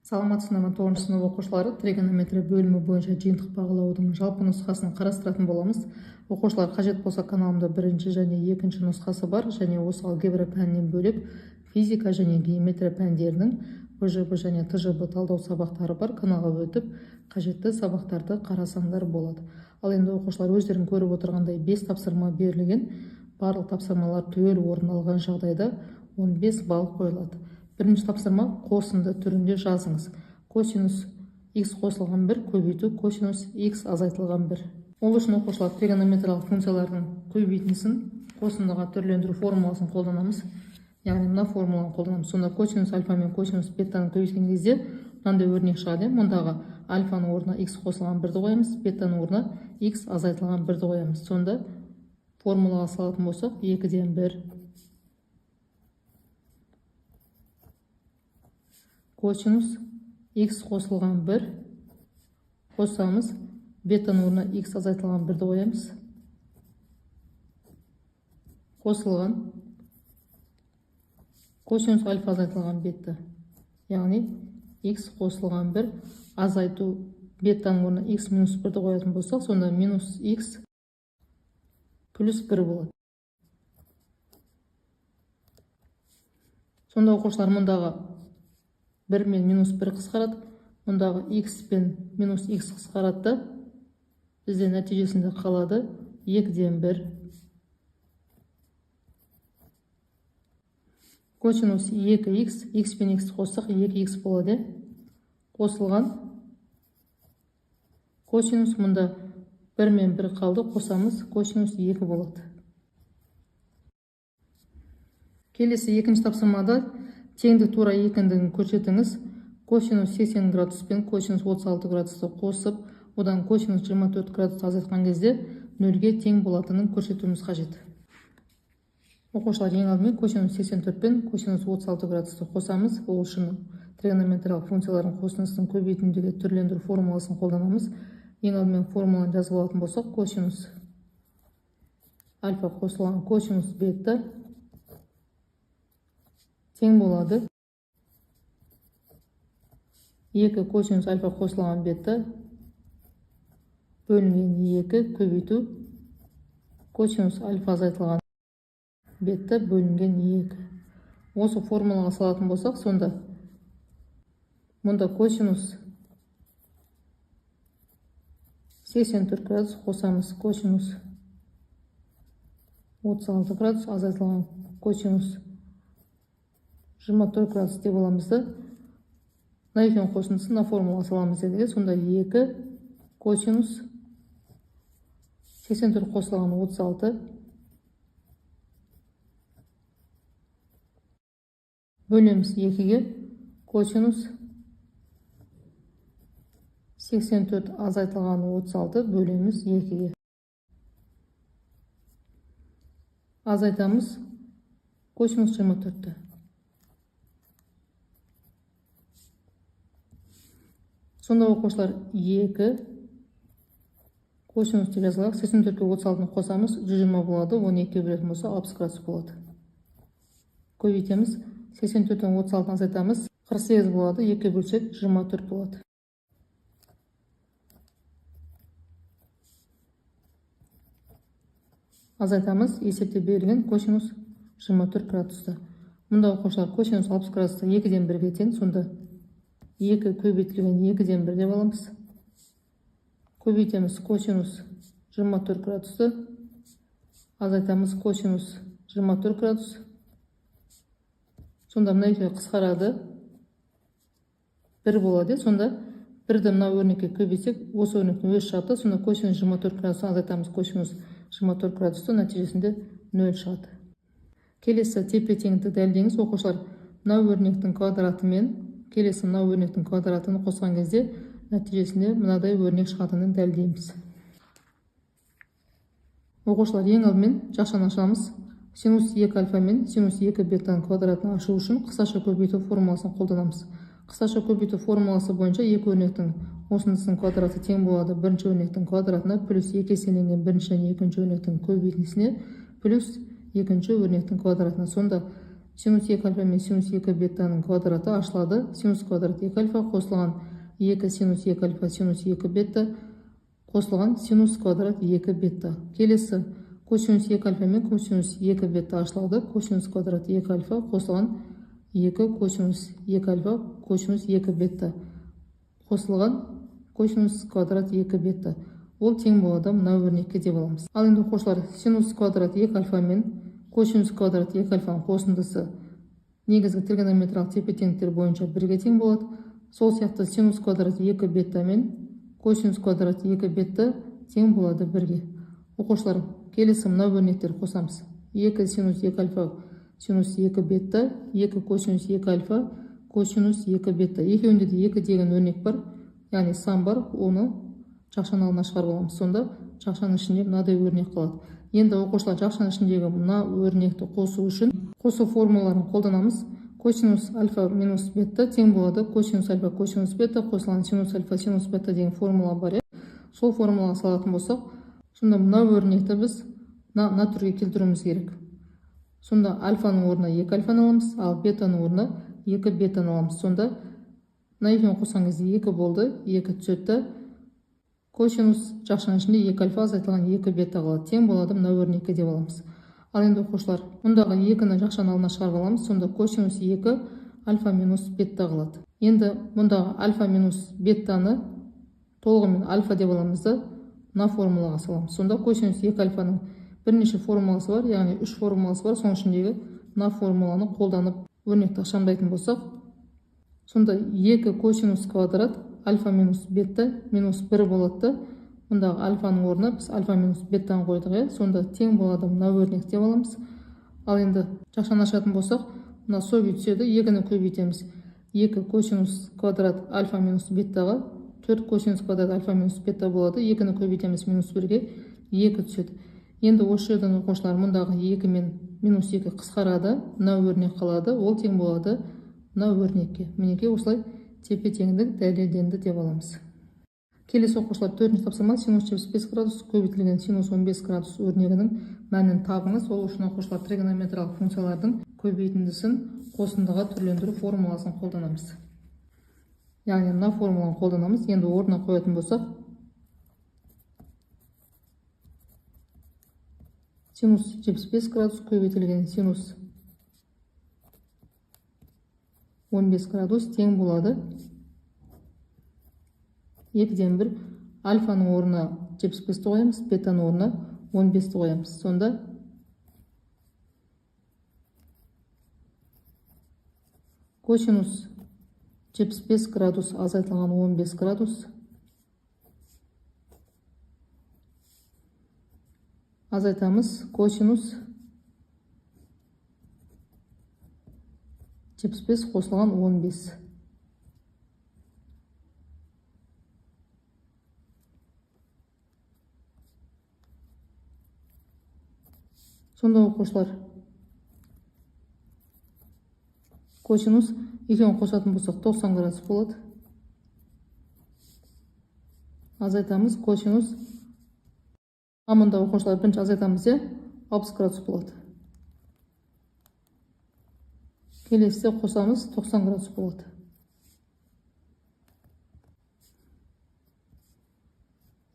Саламатсыздар, 9 сынып оқушылары тригонометрия бөлімі бойынша жиынтық бағалаудың жалпы нұсқасын қарастыратын боламыз. Оқушылар қажет болса каналымда бірінші және екінші нұсқасы бар, және осы алгебра пәнінен бөлек физика және геометрия пәндерінің БЖБ және ТЖБ талдау сабақтары бар. Каналға өтіп, қажетті сабақтарды қарасаңдар болады. Ал енді оқушылар өздерің көріп отырғандай 5 тапсырма берілген. Барлық тапсырмалар түгел орындалған жағдайда 15 балл қойылады. Бірінші тапсырма қосынды түрінде жазыңыз. Косинус x қосылған 1 көбейту косинус x азайтылған 1. Ол үшін оқушылар тригонометриялық функциялардың көбейтіндісін қосындыға түрлендіру формуласын қолданамыз. Яғни мына формуланы қолданамыз. Сонда косинус альфа мен косинус бетаны көбейткен кезде мынандай өрнек шығады. Мұндағы альфаның орнына x қосылған 1-ді қоямыз, бетаның орнына x азайтылған 1-ді қоямыз. Сонда формулаға салатын болсақ 2-ден 1 косинус x қосылған 1 қосамыз, бетаның орнына x азайтылған 1-ді қоямыз. Қосылған косинус альфа азайтылған бетті. Яғни x қосылған 1 азайту бетаның орнына x минус 1-ді қоятын болсақ, сонда минус x плюс 1 болады. Сонда оқушылар мұндағы 1 мен минус 1 қысқарады, мұндағы x пен минус x қысқарады, бізде нәтижесінде қалады 2-ден 1 косинус 2x, x пен x қоссақ 2x болады. Қосылған косинус, мұнда 1 мен 1 қалды, қосамыз, косинус 2 болады. Келесі екінші тапсырмада теңдік тура екендігін көрсетіңіз. Косинус 80 градус пен косинус 36 градусты қосып, одан косинус 24 градусты азайтқан кезде 0-ге тең болатынын көрсетуіміз қажет. Оқушылар ең алдымен косинус 84 пен косинус 36 градусты қосамыз. Ол үшін тригонометриялық функциялардың қосындысының көбейтіндегі түрлендіру формуласын қолданамыз. Ең алдымен формуланы жазып алатын болсақ, косинус альфа қосылған косинус бета тең болады 2 косинус альфа қосылған бета бөлінген 2 көбейту косинус альфа азайтылған бета бөлінген 2. Осы формулаға салатын болсақ, сонда мұнда косинус 84 градус қосамыз, косинус 36 градус азайтылған косинус 24 градус деп аламыз да, мына екеуінің қосындысын мына формулаға саламыз дедік. Сонда 2 косинус 84 қосылған 36 бөлеміз 2-ге косинус 84 азайтылған 36 бөлеміз 2-ге. Азайтамыз косинус 24-ті. Сонда оқушылар 2 косинус деп жазылақ, 84-ке 36-ны қосамыз, 120 болады, 12-ге бөлетін болса 60 градус болады. Көбейтеміз, 84-тен 36-ны азайтамыз, 48 болады, 2-ге бөлсек 24 болады. Азайтамыз, есепте берілген косинус 24 градусты. Мұнда оқушылар косинус 60 градусты 2-ден 1-ге тең, сонда 2 көбейтілген 2-ден 1 деп аламыз. Көбейтеміз косинус 24 градусты, азайтамыз косинус 24 градус. Сонда мына екеуі қысқарады 1 болады. Сонда 1-ді мына өрнекке көбейтсек, осы өрнектің өзі шығады. Сонда косинус 24 градусты азайтамыз косинус 24 градусты, нәтижесінде 0 шығады. Келесі тепе теңдікті дәлелдеңіз. Оқушылар мына өрнектің квадраты мен келесі мына өрнектің квадратын қосқан кезде нәтижесінде мынадай өрнек шығатынын дәлелдейміз. Оқушылар ең алдымен жақшаны ашамыз. Синус 2 альфа мен синус 2 бетаның квадратын ашу үшін қысқаша көбейту формуласын қолданамыз. Қысқаша көбейту формуласы бойынша екі өрнектің осындысының квадраты тең болады бірінші өрнектің квадратына плюс 2 еселенген бірінші және екінші өрнектің көбейтіндісіне плюс екінші өрнектің квадратына. Сонда синус 2 альфа мен синус 2 беттаның квадраты ашылады. Синус квадрат 2 альфа қосылған 2 синус 2 альфа синус 2 бетта қосылған синус квадрат 2 бетта. Келесі косинус 2 альфа мен косинус 2 бетта ашылады. Косинус квадрат 2 альфа қосылған 2 косинус 2 альфа косинус 2 бетта қосылған косинус квадрат 2 бетта. Ол тең болады мына өрнекке деп аламыз. Ал енді оқушылар, синус квадрат 2 альфа мен косинус квадрат 2 альфаның қосындысы негізгі тригонометриялық тепе-теңдіктер бойынша бірге тең болады. Сол сияқты синус квадрат 2 бетта мен косинус квадрат 2 бетта тең болады бірге. Оқушылар, келесі мына өрнектер қосамыз. 2 синус 2 альфа синус 2 бетта, 2 косинус 2 альфа косинус 2 бетта. Екеуінде де 2 деген өрнек бар, яғни сан бар, оны жақшаның алдына шығарып аламыз. Сонда жақшаның ішінде мынадай өрнек қалады. Енді оқушылар, жақшаның ішіндегі мына өрнекті қосу үшін қосу формулаларын қолданамыз. Косинус альфа минус бетта тең болады косинус альфа косинус бетта қосылған синус альфа синус бетта деген формула бар. Сол формулаға салатын болсақ, сонда мына өрнекті біз мына түрге келтіруіміз керек. Сонда альфаның орнына 2 альфаны аламыз, ал бетаның орнына 2 бетаны аламыз. Сонда мына екеуін қосқан кезде 2 болды, 2 түседі. Косинус жақшаның ішінде 2 альфа азайтылған 2 бетта қалады. Тең болады мына өрнекке деп аламыз. Ал енді оқушылар, мұндағы 2-ні жақшаның алдына шығарып аламыз. Сонда косинус 2 альфа минус бетта қалады. Енді мұндағы альфа минус беттаны толығымен альфа деп аламыз да мына формулаға саламыз. Сонда косинус 2 альфаның бірнеше формуласы бар, яғни 3 формуласы бар. Соның ішіндегі мына формуланы қолданып өрнекті ықшамдайтын болсақ, сонда 2 косинус квадрат альфа минус бетта минус 1 болады. Мұндағы альфаның орнына біз альфа минус беттаны қойдық. Сонда тең болады мына өрнек деп аламыз. Ал енді жақшаны ашатын болсақ, мына сол түседі, 2-ні көбейтеміз. 2 косинус квадрат альфа минус беттаға 4 косинус квадрат альфа минус бетта болады. 2-ні көбейтеміз минус 1-ге 2 түседі. Енді осы жерден оқушылар, мұндағы 2 мен минус 2 қысқарады, мына өрнек қалады. Ол тең болады мына өрнекке. Мінекей осылай тепе-теңдік дәлелденді деп аламыз. Келесі оқушылар, 4-ші тапсырма синус 75 градус көбейтілген синус 15 градус өрнегінің мәнін табыңыз. Ол үшін оқушылар тригонометриялық функциялардың көбейтіндісін қосындыға түрлендіру формуласын қолданамыз. Яғни мына формуланы қолданамыз. Енді орнына қоятын болсақ, синус 75 градус көбейтілген синус 15 градус тең болады 2-ден 1 альфаның орнына 75-ті қоямыз, бетаның орнына 15-ті қоямыз. Сонда косинус 75 градус азайтылған 15 градус азайтамыз косинус 75 қосылған 15. Сонда оқушылар, косинус екеуін қосатын болсақ 90 градус болады. Азайтамыз косинус. Мұнда оқушылар бірінші азайтамыз 60 градус болады. Келесі қосамыз 90 градус болады.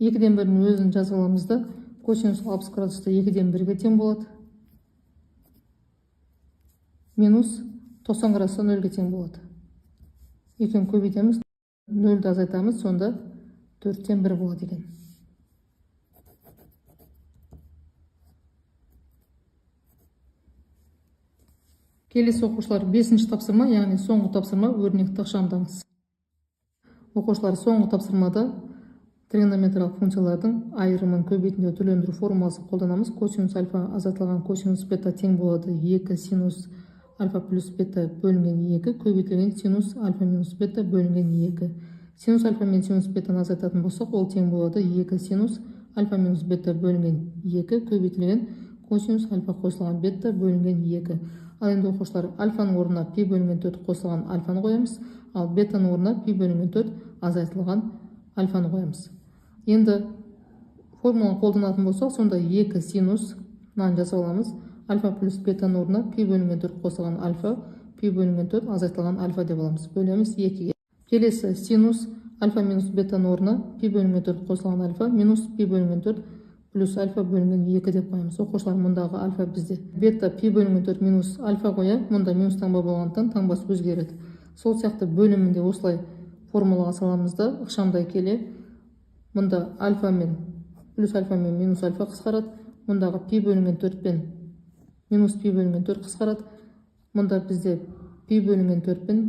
Екіден бірінің өзін жазып аламыз да, косинус 60 градуста 2-ден 1-ге тең болады. Минус 90 градуста 0-ге тең болады. Екеуін көбейтеміз, 0-ді азайтамыз, сонда 4-тен 1 болады екен. Келесі оқушылар, 5-ші тапсырма, яғни соңғы тапсырма өрнекті ықшамдаңыз. Оқушылар, соңғы тапсырмада тригонометриялық функциялардың айырымын көбейтіндіге түрлендіру формуласын қолданамыз. Косинус альфа азайтылған косинус бета тең болады 2 синус альфа плюс бета бөлінген 2 көбейтілген синус альфа минус бета бөлінген 2. Синус альфа мен синус бетаны азайтатын болсақ, ол тең болады 2 синус альфа минус бета бөлінген 2 көбейтілген косинус альфа қосылған бета бөлінген 2. Ал енді оқушылар, альфаның орнына пи бөлінген 4 қосылған альфаны қоямыз, ал бетаның орнына пи бөлінген 4 азайтылған альфаны қоямыз. Енді формуланы қолданатын болсақ, сонда 2 синус мынаны жазып аламыз. альфа плюс бетаның орнына пи бөлінген 4 қосылған альфа, пи бөлінген 4 азайтылған альфа деп аламыз. Бөлеміз 2-ге. Келесі синус альфа минус бетаның орнына пи бөлінген 4 қосылған альфа минус пи бөлінген 4 плюс альфа бөлінген 2 деп қоямыз. Оқушылар, мұндағы альфа бізде бета пи бөлінген 4 минус альфа қоя, мұнда минус таңба болғандықтан таңбасы өзгереді. Сол сияқты бөлімінде осылай формулаға саламыз да ықшамдай келе, мұнда альфа мен плюс альфа мен минус альфа қысқарады, мұндағы пи бөлінген 4 пен минус пи бөлінген 4 қысқарады, мұнда бізде пи бөлінген 4 пен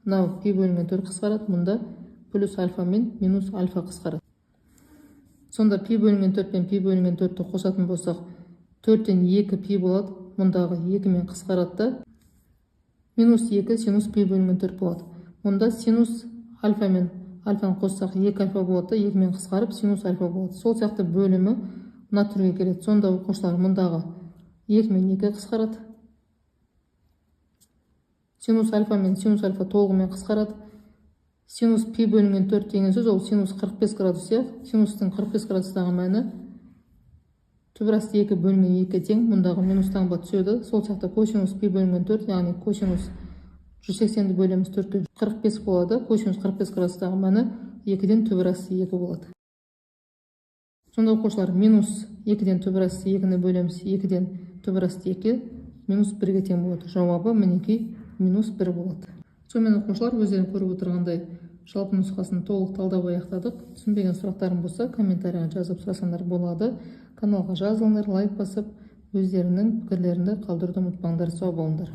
мынау пи бөлінген 4 қысқарады, мұнда плюс альфа мен минус альфа қысқарады. Сонда пи бөлінген 4 пен пи бөлінген 4-ті қосатын болсақ 4-тен 2 пи болады, мұндағы 2 мен қысқарады да минус 2 синус пи бөлінген 4 болады. Мұнда синус альфа мен альфаны қоссақ 2 альфа болады да 2 мен қысқарып синус альфа болады. Сол сияқты бөлімі мына түрге келеді. Сонда оқушылар, мұндағы 2 мен 2 қысқарады, синус альфа мен синус альфа толығымен қысқарады. Синус пи бөлінген 4 деген сөз ол синус 45 градус, синустың 45 градустағы мәні түбірасты 2 бөлінген 2 тең, мұндағы минус таңба түседі. Сол сияқты косинус пи бөлінген 4, яғни косинус 180-ді бөлеміз 4-ке 45 болады. Косинус 45 градустағы мәні 2-ден түбірасты 2 болады. Сонда оқушылар, минус 2-ден түбірасты 2-ні бөлеміз 2-ден түбірасты 2 минус 1-ге тең болады. Жауабы мінекей минус 1 болады. Сонымен оқушылар, өздерің көріп отырғандай жалпы нұсқасын толық талдап аяқтадық. Түсінбеген сұрақтарың болса, комментарияға жазып сұрасаңдар болады. Каналға жазылыңдар, лайк басып, өздерінің пікірлеріңді қалдыруды ұмытпаңдар. Сау болыңдар.